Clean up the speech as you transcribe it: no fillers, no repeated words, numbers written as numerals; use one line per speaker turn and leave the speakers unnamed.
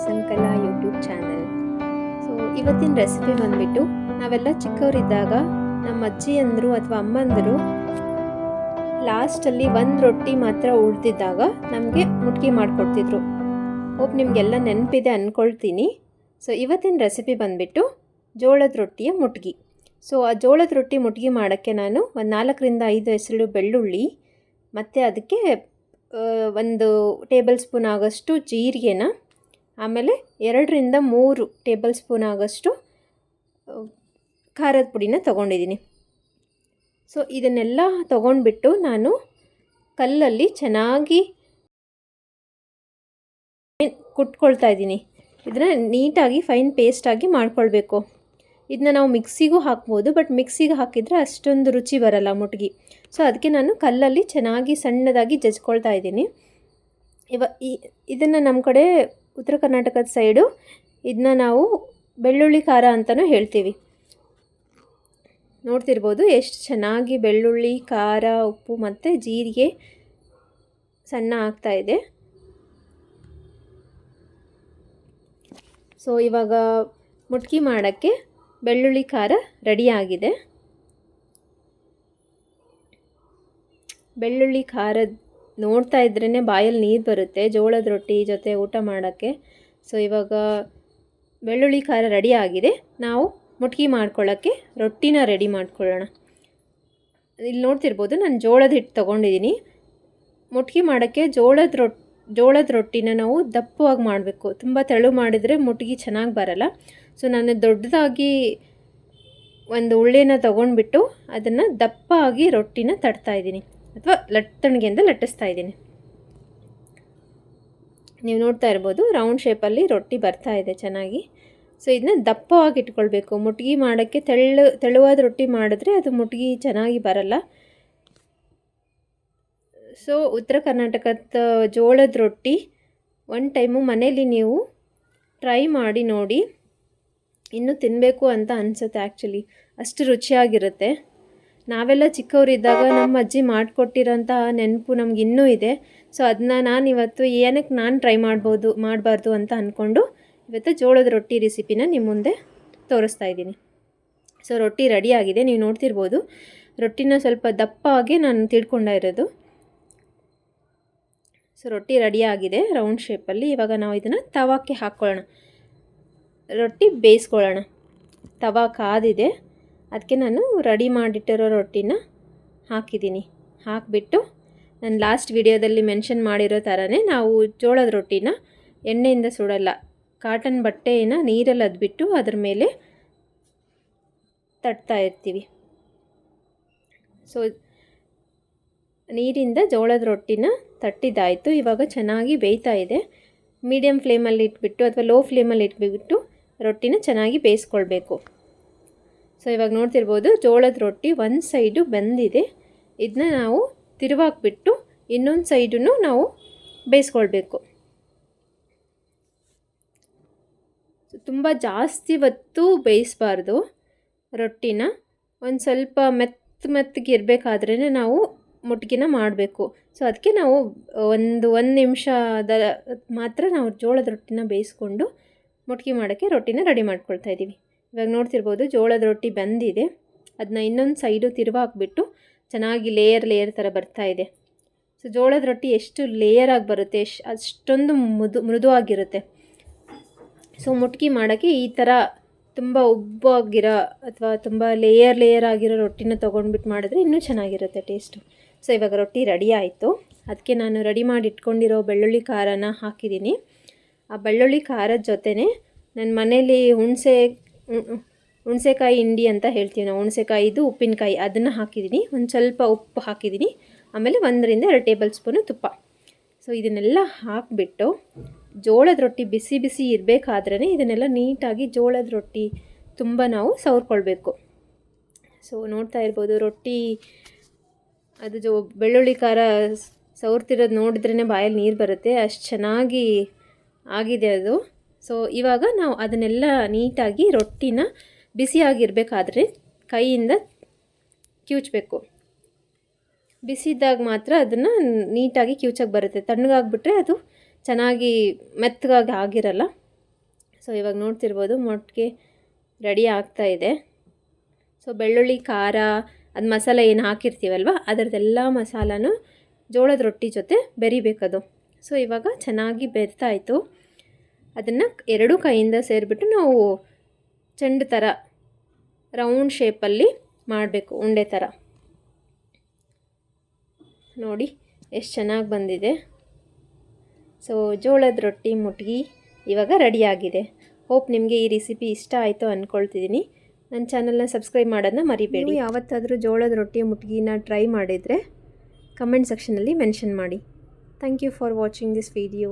ಸಂಕಲ YouTube channel. So ಇವತ್ತಿನ recipe ಬಂದುಬಿಟ್ಟು, ನಾವೆಲ್ಲ ಚಿಕ್ಕವರಿದ್ದಾಗ ನಮ್ಮ ಅಜ್ಜಿಯಂದರು ಅಥವಾ ಅಮ್ಮಂದರು ಲಾಸ್ಟಲ್ಲಿ ಒಂದು ರೊಟ್ಟಿ ಮಾತ್ರ ಉಳಿದಿದ್ದಾಗ ನಮಗೆ ಮುಟ್ಗಿ ಮಾಡಿಕೊಡ್ತಿದ್ರು. ಹೋಪ್ ನಿಮಗೆಲ್ಲ ನೆನಪಿದೆ ಅಂದ್ಕೊಳ್ತೀನಿ. ಸೊ ಇವತ್ತಿನ ರೆಸಿಪಿ ಬಂದುಬಿಟ್ಟು ಜೋಳದ ರೊಟ್ಟಿಯ ಮುಟ್ಗಿ. ಸೊ ಆ ಜೋಳದ ರೊಟ್ಟಿ ಮುಟ್ಗಿ ಮಾಡೋಕ್ಕೆ ನಾನು ಒಂದು 4ರಿಂದ 5 ಹೆಸರು ಬೆಳ್ಳುಳ್ಳಿ ಮತ್ತು ಅದಕ್ಕೆ 1 ಟೇಬಲ್ ಸ್ಪೂನ್ ಆಗೋಷ್ಟು ಜೀರಿಗೆನ, ಆಮೇಲೆ 2ರಿಂದ 3 ಟೇಬಲ್ ಸ್ಪೂನ್ ಆಗೋಷ್ಟು ಖಾರದ ಪುಡಿನ ತೊಗೊಂಡಿದ್ದೀನಿ. ಸೊ ಇದನ್ನೆಲ್ಲ ತೊಗೊಂಡ್ಬಿಟ್ಟು ನಾನು ಕಲ್ಲಲ್ಲಿ ಚೆನ್ನಾಗಿ ಕುಟ್ಕೊಳ್ತಾ ಇದ್ದೀನಿ. ಇದನ್ನು ನೀಟಾಗಿ ಫೈನ್ ಪೇಸ್ಟಾಗಿ ಮಾಡ್ಕೊಳ್ಬೇಕು. ಇದನ್ನ ನಾವು ಮಿಕ್ಸಿಗೂ ಹಾಕ್ಬೋದು, ಬಟ್ ಮಿಕ್ಸಿಗೆ ಹಾಕಿದರೆ ಅಷ್ಟೊಂದು ರುಚಿ ಬರಲ್ಲ ಮುಟ್ಗಿ. ಸೊ ಅದಕ್ಕೆ ನಾನು ಕಲ್ಲಲ್ಲಿ ಚೆನ್ನಾಗಿ ಸಣ್ಣದಾಗಿ ಜಜ್ಕೊಳ್ತಾ ಇದ್ದೀನಿ. ಇದನ್ನು ನಮ್ಮ ಕಡೆ ಉತ್ತರ ಕರ್ನಾಟಕದ ಸೈಡು ಇದನ್ನ ನಾವು ಬೆಳ್ಳುಳ್ಳಿ ಖಾರ ಅಂತಲೂ ಹೇಳ್ತೀವಿ. ನೋಡ್ತಿರ್ಬೋದು ಎಷ್ಟು ಚೆನ್ನಾಗಿ ಬೆಳ್ಳುಳ್ಳಿ, ಖಾರ, ಉಪ್ಪು ಮತ್ತು ಜೀರಿಗೆ ಸಣ್ಣ ಆಗ್ತಾಯಿದೆ. ಸೊ ಇವಾಗ ಮುಟ್ಗಿ ಮಾಡೋಕ್ಕೆ ಬೆಳ್ಳುಳ್ಳಿ ಖಾರ ರೆಡಿಯಾಗಿದೆ. ಬೆಳ್ಳುಳ್ಳಿ ಖಾರ ನೋಡ್ತಾ ಇದ್ರೇ ಬಾಯಲ್ಲಿ ನೀರು ಬರುತ್ತೆ ಜೋಳದ ರೊಟ್ಟಿ ಜೊತೆ ಊಟ ಮಾಡೋಕ್ಕೆ. ಸೊ ಇವಾಗ ಬೆಳ್ಳುಳ್ಳಿ ಖಾರ ರೆಡಿ ಆಗಿದೆ. ನಾವು ಮುಟ್ಗಿ ಮಾಡ್ಕೊಳ್ಳೋಕ್ಕೆ ರೊಟ್ಟಿನ ರೆಡಿ ಮಾಡ್ಕೊಳ್ಳೋಣ. ಇಲ್ಲಿ ನೋಡ್ತಿರ್ಬೋದು ನಾನು ಜೋಳದ ಹಿಟ್ಟು ತೊಗೊಂಡಿದ್ದೀನಿ. ಮುಟ್ಗಿ ಮಾಡೋಕ್ಕೆ ಜೋಳದ ರೊಟ್ಟಿನ ನಾವು ದಪ್ಪವಾಗಿ ಮಾಡಬೇಕು. ತುಂಬ ತೆಳು ಮಾಡಿದರೆ ಮುಟ್ಗಿ ಚೆನ್ನಾಗಿ ಬರಲ್ಲ. ಸೊ ನಾನು ದೊಡ್ಡದಾಗಿ ಒಂದು ಉಳ್ಳೆನ ತೊಗೊಂಡ್ಬಿಟ್ಟು ಅದನ್ನು ದಪ್ಪಾಗಿ ರೊಟ್ಟಿನ ತಟ್ತಾಯಿದ್ದೀನಿ, ಅಥವಾ ಲಟ್ಟಣಿಗೆಯಿಂದ ಲಟ್ಟಿಸ್ತಾ ಇದ್ದೀನಿ. ನೀವು ನೋಡ್ತಾ ಇರ್ಬೋದು ರೌಂಡ್ ಶೇಪಲ್ಲಿ ರೊಟ್ಟಿ ಬರ್ತಾ ಇದೆ ಚೆನ್ನಾಗಿ. ಸೊ ಇದನ್ನ ದಪ್ಪವಾಗಿ ಇಟ್ಕೊಳ್ಬೇಕು. ಮುಟ್ಗಿ ಮಾಡೋಕ್ಕೆ ತೆಳುವಾದ ರೊಟ್ಟಿ ಮಾಡಿದ್ರೆ ಅದು ಮುಟ್ಗಿ ಚೆನ್ನಾಗಿ ಬರಲ್ಲ. ಸೊ ಉತ್ತರ ಕರ್ನಾಟಕದ ಜೋಳದ ರೊಟ್ಟಿ ಒಂದು ಟೈಮು ಮನೇಲಿ ನೀವು ಟ್ರೈ ಮಾಡಿ ನೋಡಿ, ಇನ್ನೂ ತಿನ್ನಬೇಕು ಅಂತ ಅನಿಸುತ್ತೆ. ಆ್ಯಕ್ಚುಲಿ ಅಷ್ಟು ರುಚಿಯಾಗಿರುತ್ತೆ. ನಾವೆಲ್ಲ ಚಿಕ್ಕವರಿದ್ದಾಗ ನಮ್ಮ ಅಜ್ಜಿ ಮಾಡಿಕೊಟ್ಟಿರೋಂತಹ ನೆನಪು ನಮ್ಗೆ ಇನ್ನೂ ಇದೆ. ಸೊ ಅದನ್ನ ನಾನು ಇವತ್ತು ಏನಕ್ಕೆ ನಾನು ಟ್ರೈ ಮಾಡಬಾರ್ದು ಅಂತ ಅಂದ್ಕೊಂಡು ಇವತ್ತು ಜೋಳದ ರೊಟ್ಟಿ ರೆಸಿಪಿನ ನಿಮ್ಮ ಮುಂದೆ ತೋರಿಸ್ತಾ ಇದ್ದೀನಿ. ಸೊ ರೊಟ್ಟಿ ರೆಡಿಯಾಗಿದೆ. ನೀವು ನೋಡ್ತಿರ್ಬೋದು ರೊಟ್ಟಿನ ಸ್ವಲ್ಪ ದಪ್ಪಾಗಿ ನಾನು ತಿಳ್ಕೊಂಡಿರೋದು. ಸೊ ರೊಟ್ಟಿ ರೆಡಿಯಾಗಿದೆ ರೌಂಡ್ ಶೇಪಲ್ಲಿ. ಇವಾಗ ನಾವು ಇದನ್ನು ತವಾಕ್ಕೆ ಹಾಕ್ಕೊಳ್ಳೋಣ, ರೊಟ್ಟಿ ಬೇಯಿಸ್ಕೊಳ್ಳೋಣ. ತವಾ ಕಾದಿದೆ, ಅದಕ್ಕೆ ನಾನು ರೆಡಿ ಮಾಡಿಟ್ಟಿರೋ ರೊಟ್ಟಿನ ಹಾಕಿದ್ದೀನಿ. ಹಾಕಿಬಿಟ್ಟು ನಾನು ಲಾಸ್ಟ್ ವಿಡಿಯೋದಲ್ಲಿ ಮೆನ್ಷನ್ ಮಾಡಿರೋ ಥರನೇ ನಾವು ಜೋಳದ ರೊಟ್ಟಿನ ಎಣ್ಣೆಯಿಂದ ಸುಡಲ್ಲ, ಕಾಟನ್ ಬಟ್ಟೆಯನ್ನು ನೀರಲ್ಲಿ ಅದ್ಬಿಟ್ಟು ಅದ್ರ ಮೇಲೆ ತಟ್ತಾ ಇರ್ತೀವಿ. ಸೊ ನೀರಿಂದ ಜೋಳದ ರೊಟ್ಟಿನ ತಟ್ಟಿದ್ದಾಯಿತು. ಇವಾಗ ಚೆನ್ನಾಗಿ ಬೇಯ್ತಾ ಇದೆ. ಮೀಡಿಯಮ್ ಫ್ಲೇಮಲ್ಲಿ ಇಟ್ಬಿಟ್ಟು ಅಥವಾ ಲೋ ಫ್ಲೇಮಲ್ಲಿ ಇಟ್ಬಿಟ್ಟು ರೊಟ್ಟಿನ ಚೆನ್ನಾಗಿ ಬೇಯಿಸ್ಕೊಳ್ಬೇಕು. ಸೊ ಇವಾಗ ನೋಡ್ತಿರ್ಬೋದು ಜೋಳದ ರೊಟ್ಟಿ ಒಂದು ಸೈಡು ಬೆಂದಿದೆ. ಇದನ್ನ ನಾವು ತಿರುವಾಕ್ಬಿಟ್ಟು ಇನ್ನೊಂದು ಸೈಡನ್ನು ನಾವು ಬೇಯಿಸ್ಕೊಳ್ಬೇಕು. ತುಂಬ ಜಾಸ್ತಿ ಹೊತ್ತು ಬೇಯಿಸಬಾರ್ದು ರೊಟ್ಟಿನ. ಒಂದು ಸ್ವಲ್ಪ ಮೆತ್ತಗೆ ಇರಬೇಕಾದ್ರೇ ನಾವು ಮುಟ್ಗಿನ ಮಾಡಬೇಕು. ಸೊ ಅದಕ್ಕೆ ನಾವು ಒಂದು ನಿಮಿಷದ ಮಾತ್ರ ನಾವು ಜೋಳದ ರೊಟ್ಟಿನ ಬೇಯಿಸ್ಕೊಂಡು ಮುಟ್ಗಿ ಮಾಡೋಕ್ಕೆ ರೊಟ್ಟಿನ ರೆಡಿ ಮಾಡ್ಕೊಳ್ತಾ ಇದ್ದೀವಿ. ಇವಾಗ ನೋಡ್ತಿರ್ಬೋದು ಜೋಳದ ರೊಟ್ಟಿ ಬೆಂದಿದೆ. ಅದನ್ನ ಇನ್ನೊಂದು ಸೈಡು ತಿರುವಾಕ್ಬಿಟ್ಟು ಚೆನ್ನಾಗಿ ಲೇಯರ್ ಥರ ಬರ್ತಾ ಇದೆ. ಸೊ ಜೋಳದ ರೊಟ್ಟಿ ಎಷ್ಟು ಲೇಯರಾಗಿ ಬರುತ್ತೆ ಅಷ್ಟೊಂದು ಮೃದುವಾಗಿರುತ್ತೆ. ಸೊ ಮುಟ್ಗಿ ಮಾಡೋಕ್ಕೆ ಈ ಥರ ತುಂಬ ಉಬ್ಬಾಗಿರೋ ಅಥವಾ ತುಂಬ ಲೇಯರ್ ಆಗಿರೋ ರೊಟ್ಟಿನ ತೊಗೊಂಡ್ಬಿಟ್ಟು ಮಾಡಿದ್ರೆ ಇನ್ನೂ ಚೆನ್ನಾಗಿರುತ್ತೆ ಟೇಸ್ಟು. ಸೊ ಇವಾಗ ರೊಟ್ಟಿ ರೆಡಿ ಆಯಿತು. ಅದಕ್ಕೆ ನಾನು ರೆಡಿ ಮಾಡಿ ಇಟ್ಕೊಂಡಿರೋ ಬೆಳ್ಳುಳ್ಳಿ ಖಾರನ ಹಾಕಿದ್ದೀನಿ. ಆ ಬೆಳ್ಳುಳ್ಳಿ ಖಾರದ ಜೊತೆನೇ ನನ್ನ ಮನೇಲಿ ಹುಣಸೆಕಾಯಿ ಹಿಂಡಿ ಅಂತ ಹೇಳ್ತೀವಿ ನಾವು, ಹುಣಸೆಕಾಯಿದು ಉಪ್ಪಿನಕಾಯಿ ಅದನ್ನು ಹಾಕಿದ್ದೀನಿ. ಒಂದು ಸ್ವಲ್ಪ ಉಪ್ಪು ಹಾಕಿದ್ದೀನಿ. ಆಮೇಲೆ 1ರಿಂದ 2 ಟೇಬಲ್ ಸ್ಪೂನು ತುಪ್ಪ. ಸೊ ಇದನ್ನೆಲ್ಲ ಹಾಕಿಬಿಟ್ಟು ಜೋಳದ ರೊಟ್ಟಿ ಬಿಸಿ ಇರಬೇಕಾದ್ರೇ ಇದನ್ನೆಲ್ಲ ನೀಟಾಗಿ ಜೋಳದ ರೊಟ್ಟಿ ತುಂಬ ನಾವು ಸವರ್ಕೊಳ್ಬೇಕು. ಸೊ ನೋಡ್ತಾ ಇರ್ಬೋದು ರೊಟ್ಟಿ ಅದು ಬೆಳ್ಳುಳ್ಳಿ ಖಾರ ಸವರ್ತಿರೋದು ನೋಡಿದ್ರೇ ಬಾಯಲ್ಲಿ ನೀರು ಬರುತ್ತೆ, ಅಷ್ಟು ಚೆನ್ನಾಗಿ ಆಗಿದೆ ಅದು. ಸೊ ಇವಾಗ ನಾವು ಅದನ್ನೆಲ್ಲ ನೀಟಾಗಿ ರೊಟ್ಟಿನ ಬಿಸಿಯಾಗಿರಬೇಕಾದ್ರೆ ಕೈಯಿಂದ ಕಿವುಚಬೇಕು. ಬಿಸಿದಾಗ ಮಾತ್ರ ಅದನ್ನು ನೀಟಾಗಿ ಕಿವುಚಕ್ಕೆ ಬರುತ್ತೆ. ತಣ್ಣಗಾಗ್ಬಿಟ್ರೆ ಅದು ಚೆನ್ನಾಗಿ ಮೆತ್ತಗಾಗಿ ಆಗಿರಲ್ಲ. ಸೊ ಇವಾಗ ನೋಡ್ತಿರ್ಬೋದು ಮೊಟ್ಟಿಗೆ ರೆಡಿ ಆಗ್ತಾ ಇದೆ. ಸೊ ಬೆಳ್ಳುಳ್ಳಿ, ಖಾರ, ಅದು ಮಸಾಲೆ ಏನು ಹಾಕಿರ್ತೀವಲ್ವ ಅದರದ್ದೆಲ್ಲ ಮಸಾಲನೂ ಜೋಳದ ರೊಟ್ಟಿ ಜೊತೆ ಬೆರಿಬೇಕದು. ಸೊ ಇವಾಗ ಚೆನ್ನಾಗಿ ಬೆರ್ತಾಯಿತು. ಅದನ್ನು ಎರಡೂ ಕೈಯಿಂದ ಸೇರಿಬಿಟ್ಟು ನಾವು ಚೆಂಡು ಥರ ರೌಂಡ್ ಶೇಪಲ್ಲಿ ಮಾಡಬೇಕು, ಉಂಡೆ ಥರ. ನೋಡಿ ಎಷ್ಟು ಚೆನ್ನಾಗಿ ಬಂದಿದೆ. ಸೊ ಜೋಳದ ರೊಟ್ಟಿ ಮುಟ್ಗಿ ಇವಾಗ ರೆಡಿಯಾಗಿದೆ. ಹೋಪ್ ನಿಮಗೆ ಈ ರೆಸಿಪಿ ಇಷ್ಟ ಆಯಿತು ಅಂದ್ಕೊಳ್ತಿದ್ದೀನಿ. ನನ್ನ ಚಾನಲ್ನ ಸಬ್ಸ್ಕ್ರೈಬ್ ಮಾಡೋದನ್ನ ಮರಿಬೇಡಿ. ಯಾವತ್ತಾದರೂ ಜೋಳದ ರೊಟ್ಟಿ ಮುಟ್ಗಿನ ಟ್ರೈ ಮಾಡಿದರೆ ಕಮೆಂಟ್ ಸೆಕ್ಷನಲ್ಲಿ ಮೆನ್ಷನ್ ಮಾಡಿ. Thank you for watching this video.